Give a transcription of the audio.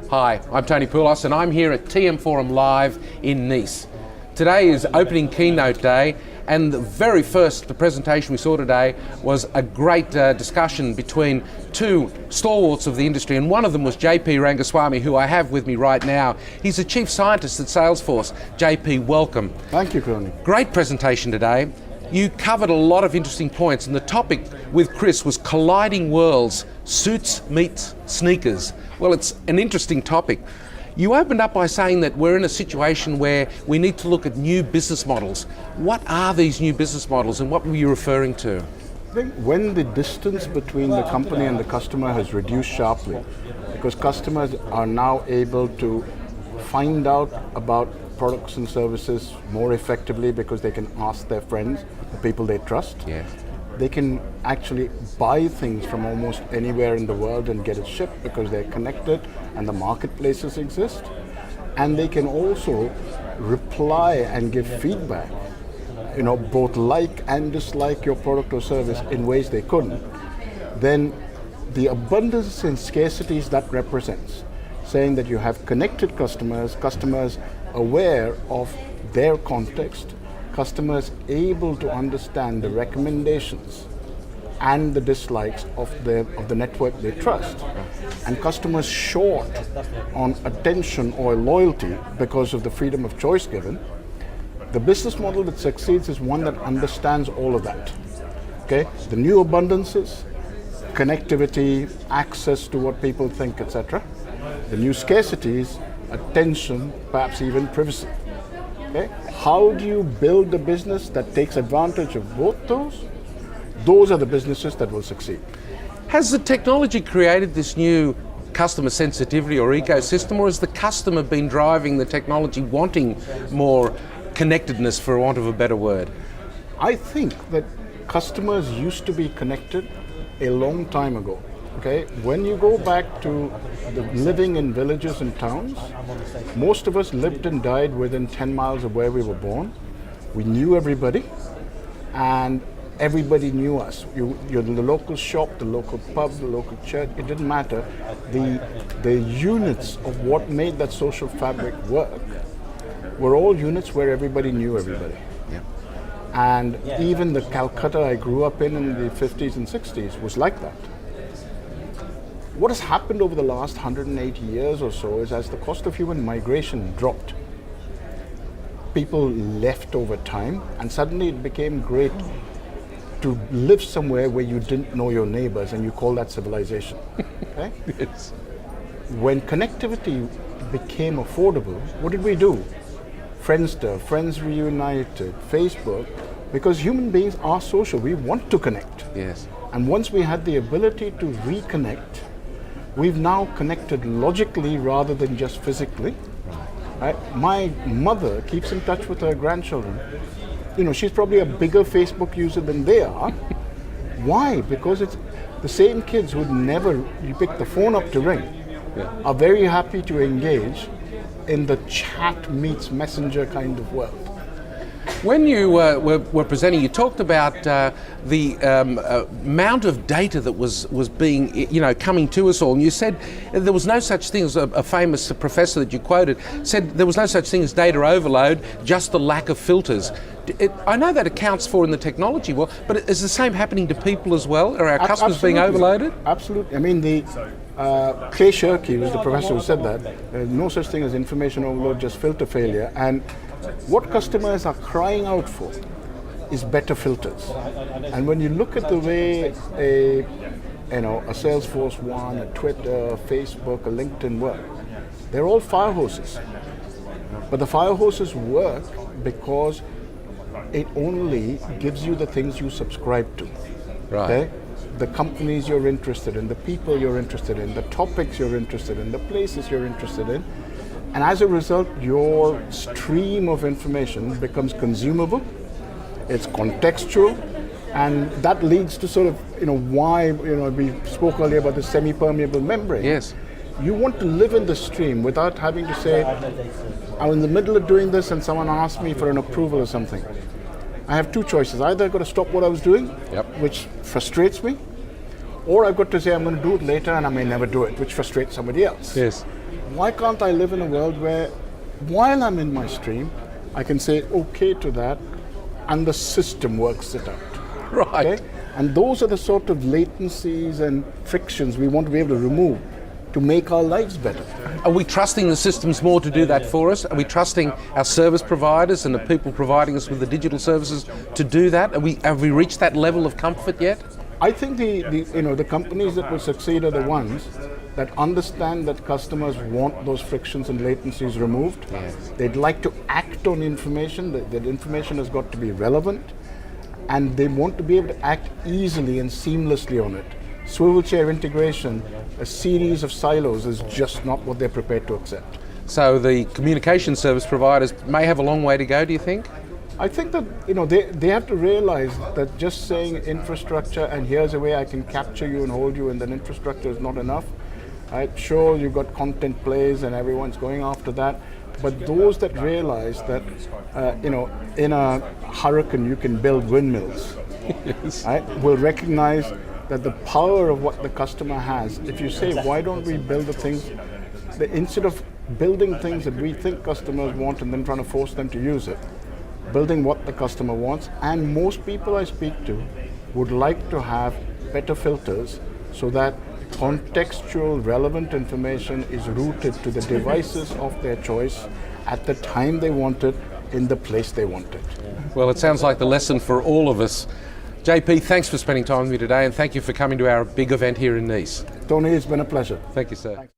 Hi, I'm Tony Poulos and I'm here at TM Forum Live in Nice. Today is opening keynote day, and the very first presentation we saw today was a great discussion between two stalwarts of the industry, and one of them was JP Rangaswami, who I have with me right now. He's the Chief Scientist at Salesforce. JP, welcome. Thank you, Tony. Great presentation today. You covered a lot of interesting points, and the topic with Chris was colliding worlds, suits meet sneakers. Well, it's an interesting topic. You opened up by saying that we're in a situation where we need to look at new business models. What are these new business models, and what were you referring to? I think when the distance between the company and the customer has reduced sharply, because customers are now able to find out about products and services more effectively because they can ask their friends, the people they trust. Yes. They can actually buy things from almost anywhere in the world and get it shipped because they're connected and the marketplaces exist. And they can also reply and give feedback, both like and dislike your product or service in ways they couldn't. Then the abundance and scarcities that represents, saying that you have connected customers aware of their context, customers able to understand the recommendations and the dislikes of the network they trust, and customers short on attention or loyalty because of the freedom of choice given. The business model that succeeds is one that understands all of that. Okay, the new abundances, connectivity, access to what people think, etc. The new scarcities, attention, perhaps even privacy. Okay? How do you build a business that takes advantage of both those? Those are the businesses that will succeed. Has the technology created this new customer sensitivity or ecosystem, or has the customer been driving the technology wanting more connectedness, for want of a better word? I think that customers used to be connected a long time ago. Okay, when you go back to the living in villages and towns, most of us lived and died within 10 miles of where we were born. We knew everybody, and everybody knew us. You're in the local shop, the local pub, the local church, it didn't matter. The units of what made that social fabric work were all units where everybody knew everybody. Yeah. And even the Calcutta I grew up in the 50s and 60s was like that. What has happened over the last 180 years or so is, as the cost of human migration dropped, people left over time, and suddenly it became great to live somewhere where you didn't know your neighbors, and you call that civilization. Okay? Yes. When connectivity became affordable, what did we do? Friendster, Friends Reunited, Facebook, because human beings are social, we want to connect. Yes. And once we had the ability to reconnect, we've now connected logically rather than just physically. Right? My mother keeps in touch with her grandchildren. She's probably a bigger Facebook user than they are. Why? Because it's the same kids who'd never, you pick the phone up to ring, are very happy to engage in the chat meets messenger kind of world. When you were presenting, you talked about the amount of data that was being, coming to us all, and you said there was no such thing as a famous professor that you quoted said there was no such thing as data overload, just the lack of filters. I know that accounts for in the technology world, but is the same happening to people as well? Are our customers being overloaded? Absolutely. I mean, Clay Shirky was the professor who said that. There's no such thing as information overload, just filter failure. And what customers are crying out for is better filters. And when you look at the way a Salesforce One, a Twitter, a Facebook, a LinkedIn work, they're all fire hoses. But the fire hoses work because it only gives you the things you subscribe to. Right. Okay? The companies you're interested in, the people you're interested in, the topics you're interested in, the places you're interested in. And as a result, your stream of information becomes consumable, it's contextual, and that leads to sort of, why, we spoke earlier about the semi-permeable membrane. Yes. You want to live in the stream without having to say, I'm in the middle of doing this and someone asked me for an approval or something. I have two choices. Either I've got to stop what I was doing, which frustrates me, or I've got to say I'm going to do it later and I may never do it, which frustrates somebody else. Yes. why can't I live in a world where while I'm in my stream, I can say okay to that and the system works it out. Right. Okay? And those are the sort of latencies and frictions we want to be able to remove to make our lives better. Are we trusting the systems more to do that for us? Are we trusting our service providers and the people providing us with the digital services to do that? Have we reached that level of comfort yet? I think the companies that will succeed are the ones that understand that customers want those frictions and latencies removed. Yes. They'd like to act on information, that information has got to be relevant, and they want to be able to act easily and seamlessly on it. Swivel chair integration, a series of silos, is just not what they're prepared to accept. So the communication service providers may have a long way to go, do you think? I think that they have to realize that just saying infrastructure and here's a way I can capture you and hold you and then infrastructure is not enough. Right? Sure, you've got content plays and everyone's going after that, but those that realize that in a hurricane you can build windmills, Yes. right, will recognize that the power of what the customer has. If you say, why don't we build the things, instead of building things that we think customers want and then trying to force them to use it, building what the customer wants. And most people I speak to would like to have better filters so that contextual relevant information is routed to the devices of their choice at the time they want it, in the place they want it. Well, it sounds like the lesson for all of us. JP, thanks for spending time with me today, and thank you for coming to our big event here in Nice. Tony, it's been a pleasure. Thank you, sir. Thanks.